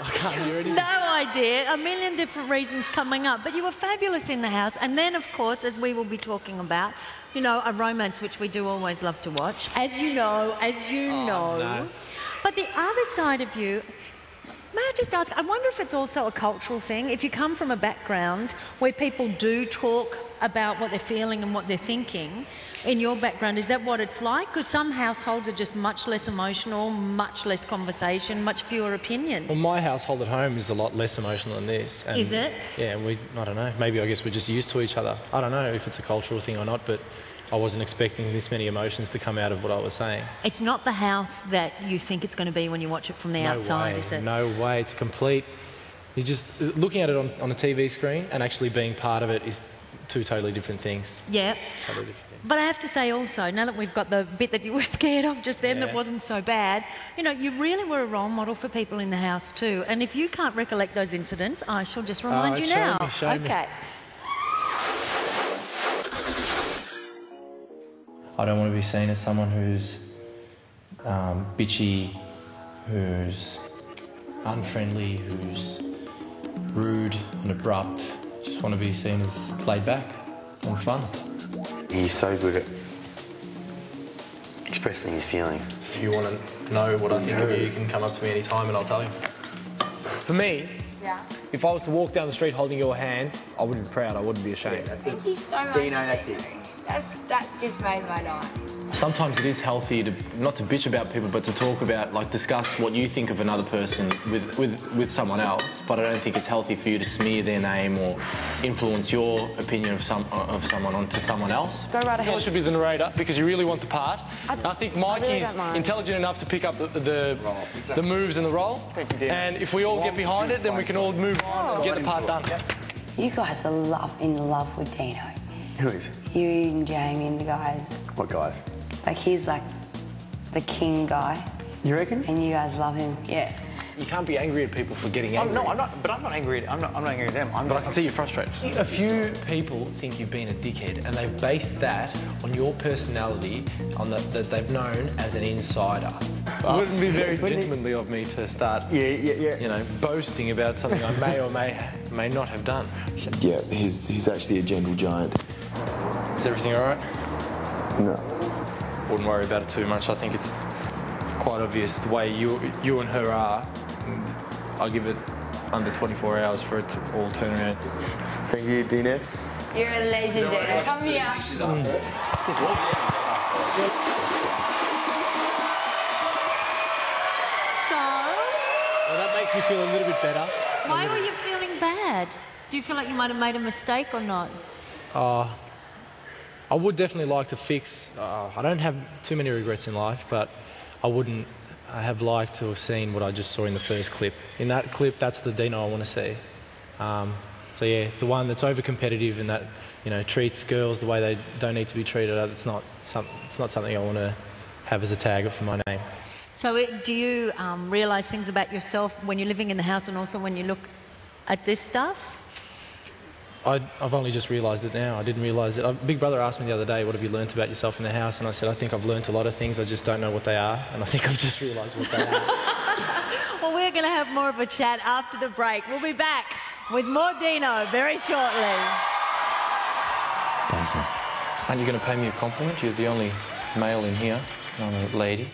I can't hear anything. No idea. A million different reasons coming up. But you were fabulous in the house. And then, of course, as we will be talking about, you know, a romance, which we do always love to watch. As you know. No. But the other side of you... May I just ask, I wonder if it's also a cultural thing. If you come from a background where people do talk about what they're feeling and what they're thinking, in your background, is that what it's like? Because some households are just much less emotional, much less conversation, much fewer opinions. Well, my household at home is a lot less emotional than this. And is it? Yeah, and I don't know, maybe I guess we're just used to each other. I don't know if it's a cultural thing or not, but I wasn't expecting this many emotions to come out of what I was saying. It's not the house that you think it's going to be when you watch it from the outside, is it? No way. It's complete... You're just... Looking at it on a TV screen and actually being part of it is two totally different things. Yeah. Totally different things. But I have to say also, now that we've got the bit that you were scared of just then that wasn't so bad, you know, you really were a role model for people in the house too. And if you can't recollect those incidents, I shall just remind you now. Show me. I don't want to be seen as someone who's bitchy, who's unfriendly, who's rude and abrupt. Just want to be seen as laid back and fun. He's so good at expressing his feelings. If you want to know what I think of you, you can come up to me anytime and I'll tell you. For me, if I was to walk down the street holding your hand, I would be proud, I wouldn't be ashamed. Thank you so much, Dino, that's it. That's just made my night. Sometimes it is healthy to not to bitch about people, but to talk about, like, discuss what you think of another person with someone else. But I don't think it's healthy for you to smear their name or influence your opinion of someone onto someone else. Go right ahead. You should be the narrator because you really want the part. I think Mikey's intelligent enough to pick up the moves and the role. And if we all get behind it, then we can all move on and get the part done. You guys are in love with Dino. Who is? You and Jamie and the guys. What guys? Like, he's like the king guy. You reckon? And you guys love him. Yeah. You can't be angry at people for getting angry. No, I'm not. But I'm not angry. I'm not angry at them. But I can see you're frustrated. A few people think you've been a dickhead, and they've based that on your personality, on that they've known as an insider. It wouldn't be very gentlemanly of me to start, you know, boasting about something I may or may not have done. Yeah, he's actually a gentle giant. Is everything all right? No. Wouldn't worry about it too much. I think it's quite obvious the way you and her are. I'll give it under 24 hours for it to all turn around. Thank you, Dino. You're a legend, Dino. Come here. She's up there. Well, that makes me feel a little bit better. Why were you feeling bad? Do you feel like you might have made a mistake or not? I would definitely like to fix... I don't have too many regrets in life, but I wouldn't have liked to have seen what I just saw in the first clip. In that clip, that's the Dino I want to see. So yeah, the one that's over-competitive and that, you know, treats girls the way they don't need to be treated, it's not something I want to have as a tag for my name. So do you realise things about yourself when you're living in the house and also when you look at this stuff? I've only just realised it now. I didn't realise it. Big Brother asked me the other day, what have you learnt about yourself in the house? And I said, I think I've learnt a lot of things, I just don't know what they are. And I think I've just realised what they are. Well, we're going to have more of a chat after the break. We'll be back with more Dino very shortly. Thanks, man. Aren't you going to pay me a compliment? You're the only male in here, and I'm a lady.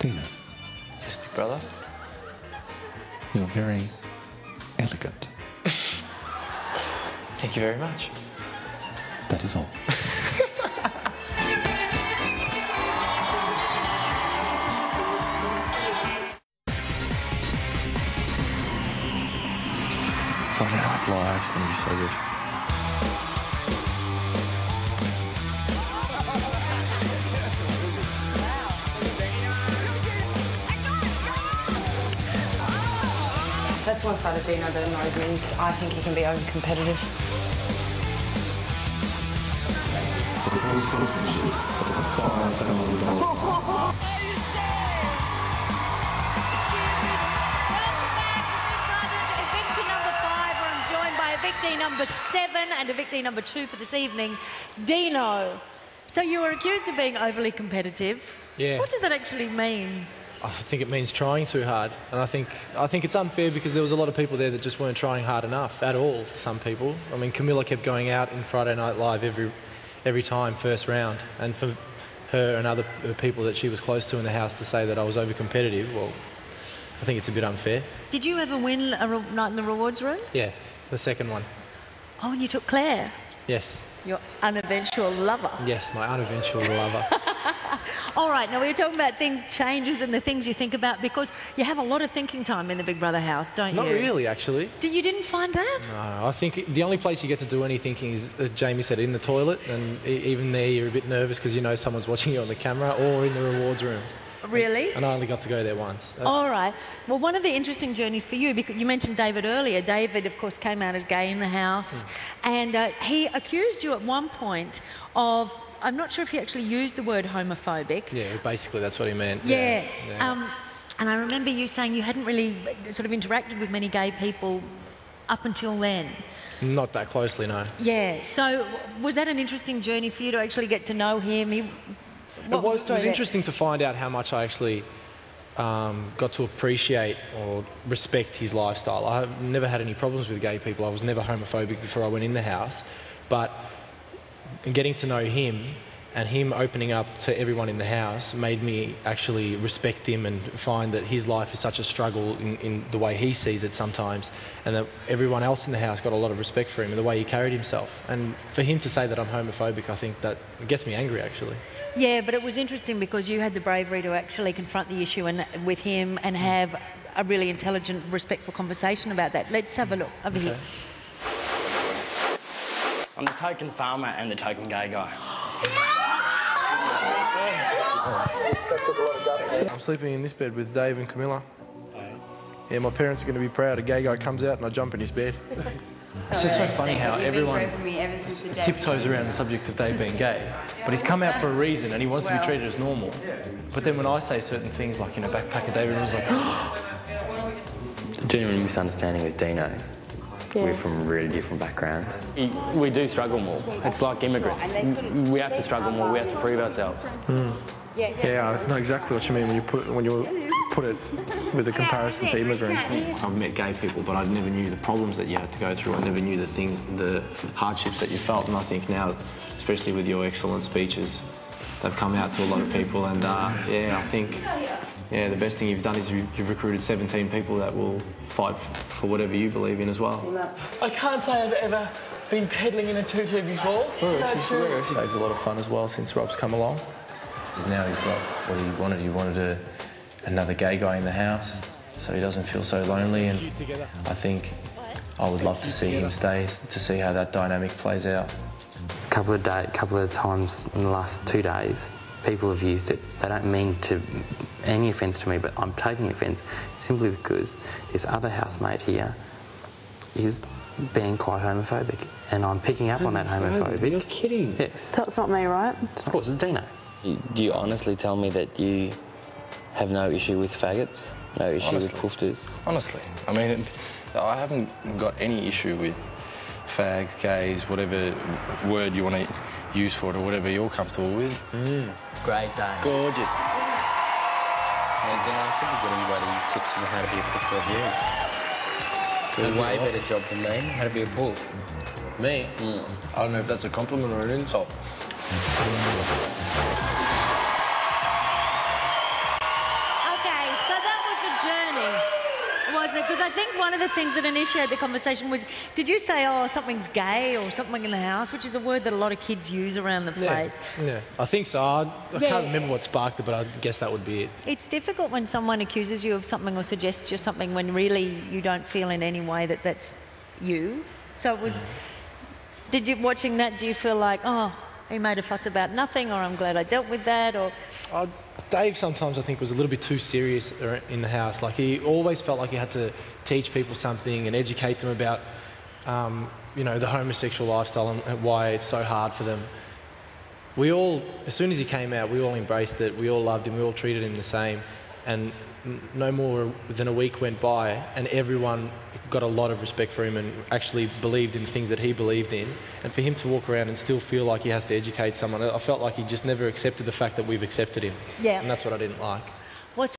Dino. Yes, Big Brother? You're very elegant. Thank you very much. That is all. Friday Night Live's going to be so good. That's one side of Dino that annoys me. I think he can be over-competitive. The post-sponsorship, that's $5,000. Eviction number 5, where I'm joined by evictee number 7 and evictee number 2 for this evening, Dino. So you were accused of being overly competitive. Yeah. What does that actually mean? I think it means trying too hard, and I think it's unfair because there was a lot of people there that just weren't trying hard enough at all. Some people. I mean, Camilla kept going out in Friday Night Live every time, first round, and for her and other people that she was close to in the house to say that I was over-competitive, well, I think it's a bit unfair. Did you ever win a night in the rewards room? Yeah, the second one. Oh, and you took Claire, Yes. your uneventual lover. Yes, my uneventual lover. All right, now we're talking about things, changes and the things you think about, because you have a lot of thinking time in the Big Brother house, don't you? Not really, actually. You didn't find that? No, I think the only place you get to do any thinking is, Jamie said, in the toilet, and even there you're a bit nervous because you know someone's watching you on the camera, or in the rewards room. Really? And I only got to go there once. All right. Well, one of the interesting journeys for you, because you mentioned David earlier. David, of course, came out as gay in the house, and he accused you at one point of, I'm not sure if he actually used the word homophobic. Yeah, basically that's what he meant. Yeah. Yeah. And I remember you saying you hadn't really sort of interacted with many gay people up until then. Not that closely, no. Yeah. So was that an interesting journey for you to actually get to know him? It was interesting to find out how much I actually got to appreciate or respect his lifestyle. I've never had any problems with gay people. I was never homophobic before I went in the house. But getting to know him and him opening up to everyone in the house made me actually respect him and find that his life is such a struggle in the way he sees it sometimes, and that everyone else in the house got a lot of respect for him and the way he carried himself. And for him to say that I'm homophobic, I think that it gets me angry, actually. Yeah, but it was interesting because you had the bravery to actually confront the issue with him and have a really intelligent, respectful conversation about that. Let's have a look over here. I'm the token farmer and the token gay guy. I'm sleeping in this bed with Dave and Camilla. Yeah, my parents are going to be proud. A gay guy comes out and I jump in his bed. It's just so funny how everyone tiptoes around the subject of Dave being gay, but he's come out for a reason and he wants to be treated as normal. But then when I say certain things like, you know, backpacker David, everyone's like, A genuine misunderstanding with Dino. We're from really different backgrounds. We do struggle more. It's like immigrants. We have to struggle more. We have to prove ourselves. Yeah, I know exactly what you mean when you put it with a comparison to immigrants. I've met gay people, but I never knew the problems that you had to go through. I never knew the hardships that you felt. And I think now, especially with your excellent speeches, they've come out to a lot of people. And I think the best thing you've done is you've recruited 17 people that will fight for whatever you believe in as well. I can't say I've ever been peddling in a tutu before. Dave's a lot of fun as well since Rob's come along. Because now he's got what he wanted. He wanted another gay guy in the house, so he doesn't feel so lonely. And I think I would love to see him stay, to see how that dynamic plays out. A couple of times in the last 2 days, people have used it. They don't mean to any offence to me, but I'm taking offence simply because this other housemate here is being quite homophobic, and I'm picking up on that homophobic. You're kidding. Yes. So it's not me, right? Of course, it's Dino. Do you honestly tell me that you have no issue with faggots? No issue with poofters? Honestly, I mean, I haven't got any issue with fags, gays, whatever word you want to use for it or whatever you're comfortable with. Great day. Gorgeous. And then I should be getting bloody tips on how to be a poof of you. A way better job than me. How to be a poof. Me? I don't know if that's a compliment or an insult. Okay, so that was a journey, wasn't it? Because I think one of the things that initiated the conversation was, did you say, oh, something's gay or something in the house, which is a word that a lot of kids use around the place. Yeah, I think so. I can't remember what sparked it, but I guess that would be it. It's difficult when someone accuses you of something or suggests you something when really you don't feel in any way that that's you. So it was... watching that, do you feel like, oh, he made a fuss about nothing, or I'm glad I dealt with that, or... Dave sometimes, I think, was a little bit too serious in the house. Like, he always felt like he had to teach people something and educate them about, the homosexual lifestyle and why it's so hard for them. We all, as soon as he came out, we all embraced it, we all loved him, we all treated him the same, and no more than a week went by and everyone got a lot of respect for him and actually believed in things that he believed in. And for him to walk around and still feel like he has to educate someone, I felt like he just never accepted the fact that we've accepted him. Yeah. And that's what I didn't like.